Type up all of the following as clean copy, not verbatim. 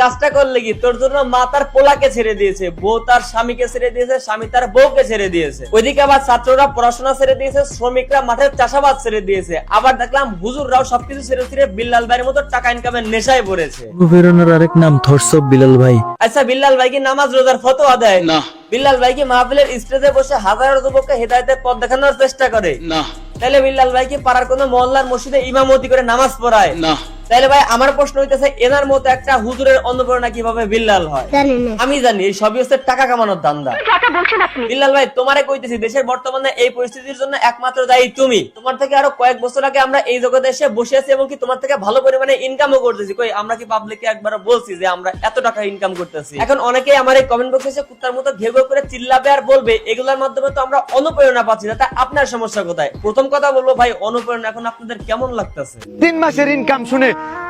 কাজটা করলে কি তোর জন্য মা তার পোলাকে ছেড়ে দিয়েছে, বউ তার স্বামীকে ছেড়ে দিয়েছে, স্বামী তার বউকে ছেড়ে দিয়েছে। ওইদিকে আবার ছাত্ররা পড়াশোনা ছেড়ে দিয়েছে, শ্রমিকরা মাঠের চাষাবাদ ছেড়ে দিয়েছে। আবার দেখলাম হুজুররাও সবকিছু ছেড়ে ছেড়ে বিল্লাল ভাইয়ের মতো টাকা ইনকামের নেশায় পড়েছে। অনুপ্রেরণার আরেক নাম থটস অফ বিলাল ভাই। আচ্ছা, বিল্লাল ভাই কি নামাজ রোজার ফতোয়া দেয়? না। বিল্লাল ভাই কি মাহফিলের স্টেজে বসে হাজারো যুবককে হেদায়েতের পথ দেখানোর চেষ্টা করে? না। তাহলে বিল্লাল ভাই কি পাড়ার কোনো মহল্লার মসজিদে ইমামতি করে নামাজ পড়ায়? না। তাহলে ভাই আমার প্রশ্ন হইতেছে, এনার মতো একটা হুজুরের অনুপ্রেরণা কিভাবে বিল্লাল হয়? আমি জানি এই সবই হচ্ছে টাকা কামানোর ধান্দা। বিল্লাল ভাই তোমারে কইতেছি, দেশের বর্তমানে এই পরিস্থিতির জন্য একমাত্র দায়ী তুমি। তোমার থেকে আরো কয়েক বছর আগে আমরা এই জগতে এসে বসে আছি এবং কি তোমার থেকে ভালো পরিমাণে ইনকামও করতেছি। কই আমরা কি পাবলিককে একবারও বলছি যে আমরা এত টাকা ইনকাম করতেছি? এখন অনেকেই আমার এই কমেন্ট বক্সে এসে কুত্তার মতো ঘেউ ঘেউ করে চিল্লাবে আর বলবে এগুলোর মাধ্যমে তো আমরা অনুপ্রেরণা পাচ্ছি না। তা আপনার সমস্যা কোথায়? প্রথম কথা বলবো ভাই, অনুপ্রেরণা এখন আপনাদের কেমন লাগতেছে? 3 মাসের ইনকাম শুনে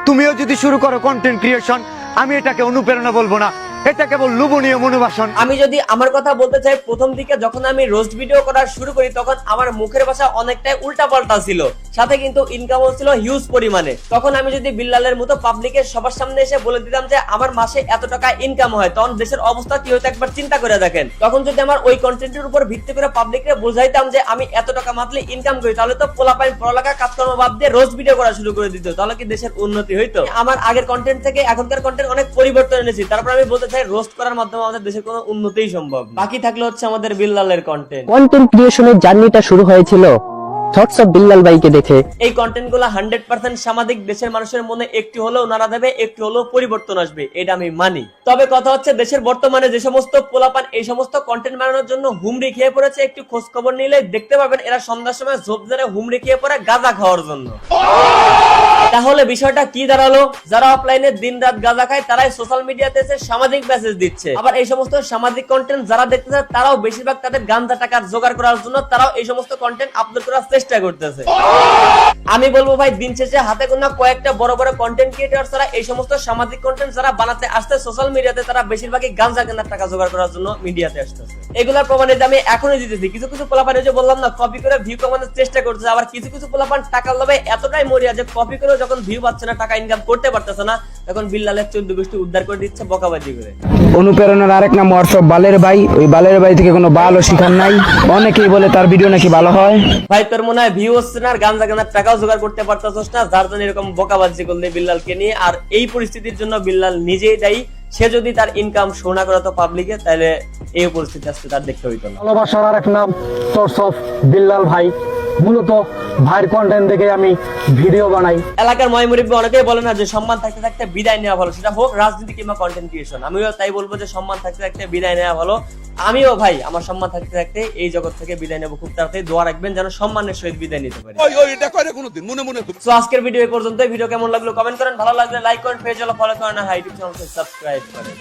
তুমিও যদি শুরু করো কন্টেন্ট ক্রিয়েশন, আমি এটাকে অনুপ্রেরণা বলবো না, এটা কেবল লোভনীয় মনোবাসন। আমি যদি আমার কথা বলতে চাই, প্রথম দিকে যখন আমি রোস্ট ভিডিও করা শুরু করি তখন আমার মুখের ভাষা অনেকটাই উল্টাপাল্টা ছিল, সাথে কিন্তু ইনকামও ছিল হিউজ পরিমাণে। তখন আমি যদি বিল্লালের মতো পাবলিকের সবার সামনে এসে বলে দিতাম যে আমার মাসে এত টাকা ইনকাম হয়, তখন দেশের অবস্থা কি হতো একবার চিন্তা করে দেখেন। তখন যদি আমার ওই কন্টেন্টের উপর ভিত্তি করে পাবলিককে বোঝাইতাম যে আমি এত টাকা মান্থলি ইনকাম করি, তাহলে তো পোলাপাইন পড়ালেখা কাজকর্ম বাদ দিয়ে রোস্ট ভিডিও করা শুরু করে দিত, তাহলে কি দেশের উন্নতি হইতো? আমার আগের কন্টেন্ট থেকে এখনকার কন্টেন্ট অনেক পরিবর্তন এনেছি, তারপর আমি বলতে চাই রোস্ট করার মাধ্যমে আমাদের দেশের কোনো উন্নতিই সম্ভব না। বাকি থাকলে হচ্ছে আমাদের বিল্লালের কন্টেন্ট। কন্টেন্ট ক্রিয়েশনের জার্নিটা শুরু হয়েছিল থটস অফ বিল্লাল ভাইকে দেখে। এই কন্টেন্ট গুলো 100% সামাজিক, দেশের মানুষের মনে একটু হলেও নাড়া দেবে, একটু হলেও পরিবর্তন আসবে, এটা আমি মানি। তবে কথা হচ্ছে, দেশের বর্তমানে যে সমস্ত পোলাপান এই সমস্ত কন্টেন্ট বানানোর জন্য হুমড়ি খেয়ে পড়েছে, একটু খোঁজ খবর নিলে দেখতে পাবেন এরা সন্ধ্যার সময় ঝোপঝাড়ে হুমড়ি খেয়ে পড়ে গাঁজা খাওয়ার জন্য। তাহলে বিষয়টা কি দাঁড়ালো? যারা অফলাইনে দিন রাত গাঁজা খায় তারাই সোশ্যাল মিডিয়াতে এসে সামাজিক মেসেজ দিচ্ছে। আবার এই সমস্ত সামাজিক কন্টেন্ট যারা দেখতেছে তারাও বেশিরভাগ তাদের গাঁজা টাকার জোগাড় করার জন্য তারাও এই সমস্ত কন্টেন্ট আপলোড করার চেষ্টা করতেছে। আমি বলবো ভাই, দিন শেষে হাতে গোনা কয়েকটা বড় বড় কন্টেন্ট ক্রিয়েটর ছাড়া এই সমস্ত সামাজিক কন্টেন্ট যারা বানাতে আসছে সোশ্যাল মিডিয়াতে, তারা বেশিরভাগই গাঁজা কেনার টাকা জোগাড় করার জন্য মিডিয়াতে আসতেছে। এগুলোর প্রমাণে আমি এখনই দিতেছি। কিছু কিছু পোলাপান, যে বললাম না, কপি করে ভিউ কমানোর চেষ্টা করতেছে। আবার কিছু কিছু পোলাপান টাকার লোভে এতটাই মরিয়া যে কপি করে যখন ভিউ পাচ্ছে না, টাকা ইনকাম করতে পারতেছে না, তখন বিল্লালের 14 গোষ্ঠী উদ্ধার করে দিচ্ছে বকাবাজি করে। অনুপ্রেরণার আরেক নাম হোয়াটসঅ্যাপ বালের ভাই। ওই বালের ভাই থেকে কোনো ভালো শিখার নাই। অনেকেই বলে তার ভিডিও নাকি ভালো হয়। ভাই তোর মনে হয় ভিউ হচ্ছে না আর গাঁজা কেনার টাকাও জোগাড় করতে পারতেছস না, যার জন্য এরকম বকাবাজি করলে বিল্লালকে নিয়ে। আর এই পরিস্থিতির জন্য বিল্লাল নিজেই দায়ী। সে যদি তার ইনকাম শো না করতো পাবলিকে, তাহলে এই পরিস্থিতি আজকে তার দেখতে হইতো না। ভালোবাসার আরেক নাম থটস অফ বিল্লাল ভাই। মূলত ভাইয়ের কন্টেন্ট দেখে আমি ভিডিও বানাই। এলাকার ময়মুরিব্বি অনেকেই বলে না যে সম্মান থাকতে থাকতে বিদায় নেওয়া ভালো, সেটা হোক রাজনীতি কিংবা কন্টেন্ট ক্রিয়েশন। আমিও তাই বলবো যে সম্মান থাকতে থাকতে বিদায় নেওয়া ভালো। আমিও ভাই আমার সম্মান থাকতে থাকতে এই জগৎ থেকে বিদায় নেবো খুব তাড়াতাড়ি। দোয়া রাখবেন যেন সম্মানের সহিত বিদায় নিতে পারি। তো আজকের ভিডিও এই পর্যন্ত। ভিডিও কেমন লাগলো কমেন্ট করেন, ভালো লাগলে লাইক করেন, পেজ ফলো করেন আর ইউটিউব চ্যানেলকে সাবস্ক্রাইব করেন।